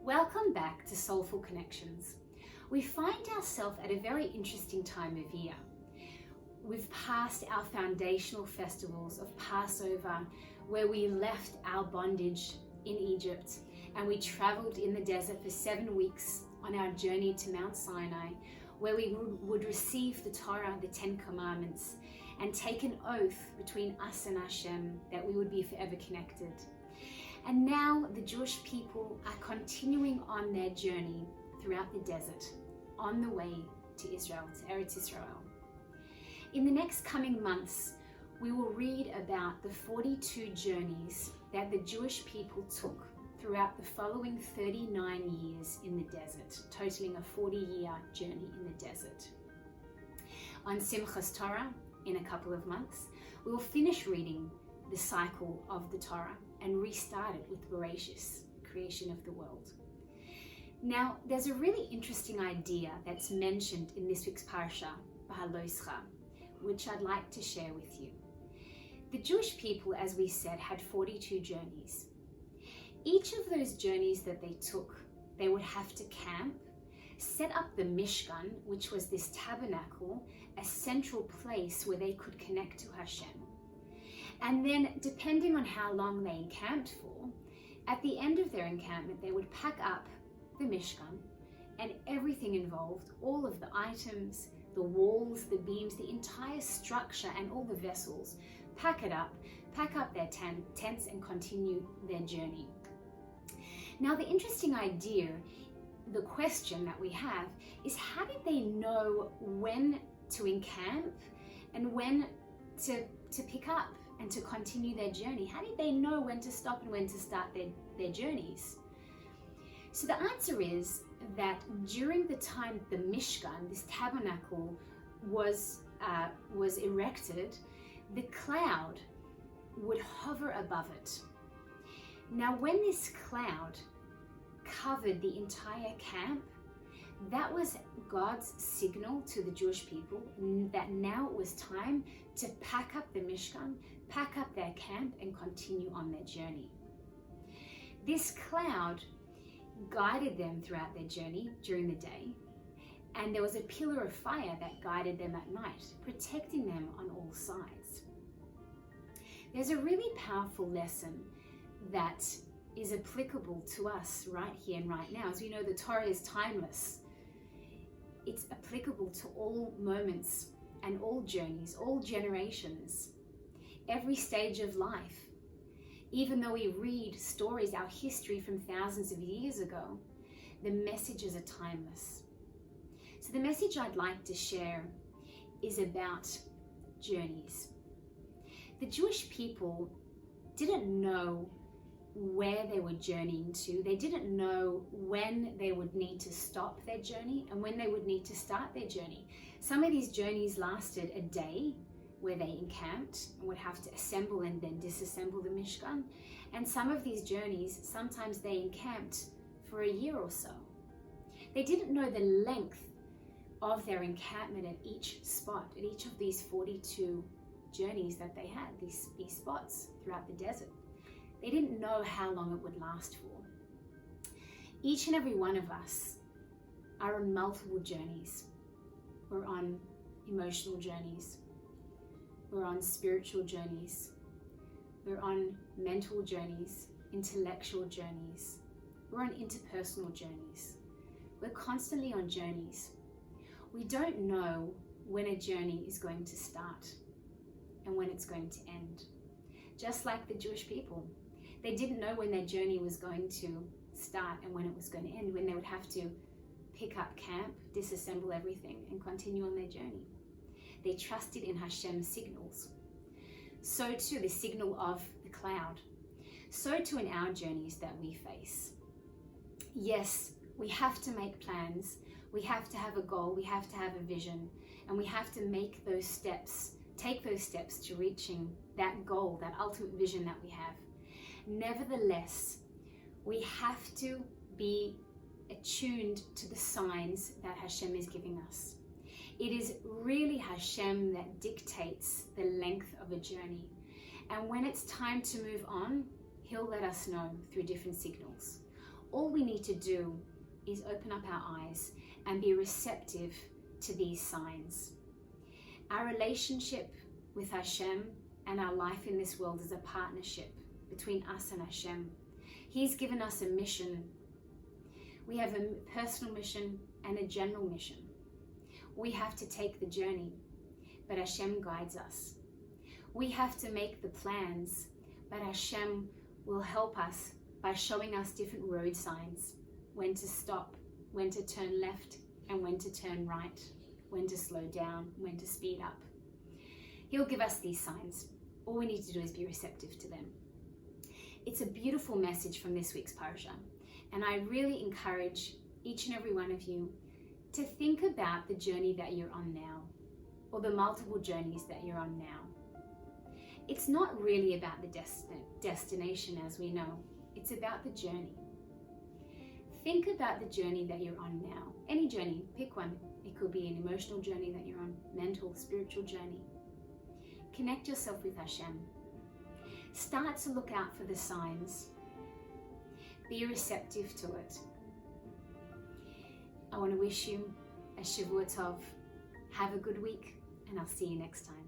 Welcome back to Soulful Connections. We find ourselves at a very interesting time of year. We've passed our foundational festivals of Passover, where we left our bondage in Egypt and we traveled in the desert for 7 weeks on our journey to Mount Sinai, where we would receive the Torah, the 10 Commandments, and take an oath between us and Hashem that we would be forever connected. And now the Jewish people are continuing on their journey throughout the desert, on the way to Israel, to Eretz Israel. In the next coming months, we will read about the 42 journeys that the Jewish people took throughout the following 39 years in the desert, totaling a 40-year journey in the desert. On Simchas Torah, in a couple of months, we will finish reading the cycle of the Torah and restart it with Bereshis, creation of the world. Now, there's a really interesting idea that's mentioned in this week's Parsha, B'Haloscha, which I'd like to share with you. The Jewish people, as we said, had 42 journeys. Each of those journeys that they took, they would have to camp, set up the Mishkan, which was this tabernacle, a central place where they could connect to Hashem. And then, depending on how long they encamped for, at the end of their encampment, they would pack up the Mishkan and everything involved, all of the items, the walls, the beams, the entire structure and all the vessels, pack up their tents and continue their journey. Now, the interesting idea, the question that we have is, how did they know when to encamp and when to pick up and to continue their journey? How did they know when to stop and when to start their journeys? So the answer is that during the time the Mishkan, this tabernacle, was erected, the cloud would hover above it. Now, when this cloud covered the entire camp, that was God's signal to the Jewish people that now it was time to pack up the Mishkan, pack up their camp, and continue on their journey. This cloud guided them throughout their journey during the day, and there was a pillar of fire that guided them at night, protecting them on all sides. There's a really powerful lesson that is applicable to us right here and right now. As we know, the Torah is timeless. It's applicable to all moments and all journeys, all generations, every stage of life. Even though we read stories, our history from thousands of years ago, the messages are timeless. So the message I'd like to share is about journeys. The Jewish people didn't know where they were journeying to. They didn't know when they would need to stop their journey and when they would need to start their journey. Some of these journeys lasted a day, where they encamped and would have to assemble and then disassemble the Mishkan. And some of these journeys, sometimes they encamped for a year or so. They didn't know the length of their encampment at each spot, at each of these 42 journeys that they had, these spots throughout the desert. They didn't know how long it would last for. Each and every one of us are on multiple journeys. We're on emotional journeys. We're on spiritual journeys. We're on mental journeys, intellectual journeys. We're on interpersonal journeys. We're constantly on journeys. We don't know when a journey is going to start and when it's going to end. Just like the Jewish people. They didn't know when their journey was going to start and when it was going to end, when they would have to pick up camp, disassemble everything, and continue on their journey. They trusted in Hashem's signals. So too, the signal of the cloud. So too in our journeys that we face. Yes, we have to make plans. We have to have a goal. We have to have a vision. And we have to make those steps, take those steps to reaching that goal, that ultimate vision that we have. Nevertheless, we have to be attuned to the signs that Hashem is giving us. It is really Hashem that dictates the length of a journey. And when it's time to move on, He'll let us know through different signals. all we need to do is open up our eyes and be receptive to these signs. Our relationship with Hashem and our life in this world is a partnership between us and Hashem. He's given us a mission. We have a personal mission and a general mission. We have to take the journey, but Hashem guides us. We have to make the plans, but Hashem will help us by showing us different road signs, when to stop, when to turn left, and when to turn right, when to slow down, when to speed up. He'll give us these signs. All we need to do is be receptive to them. It's a beautiful message from this week's parasha, and I really encourage each and every one of you to think about the journey that you're on now, or the multiple journeys that you're on now. It's not really about the destination, as we know. It's about the journey. Think about the journey that you're on now. Any journey, pick one. It could be an emotional journey that you're on, mental, spiritual journey. Connect yourself with Hashem. Start to look out for the signs. Be receptive to it. I want to wish you a Shavua Tov. Have a good week, and I'll see you next time.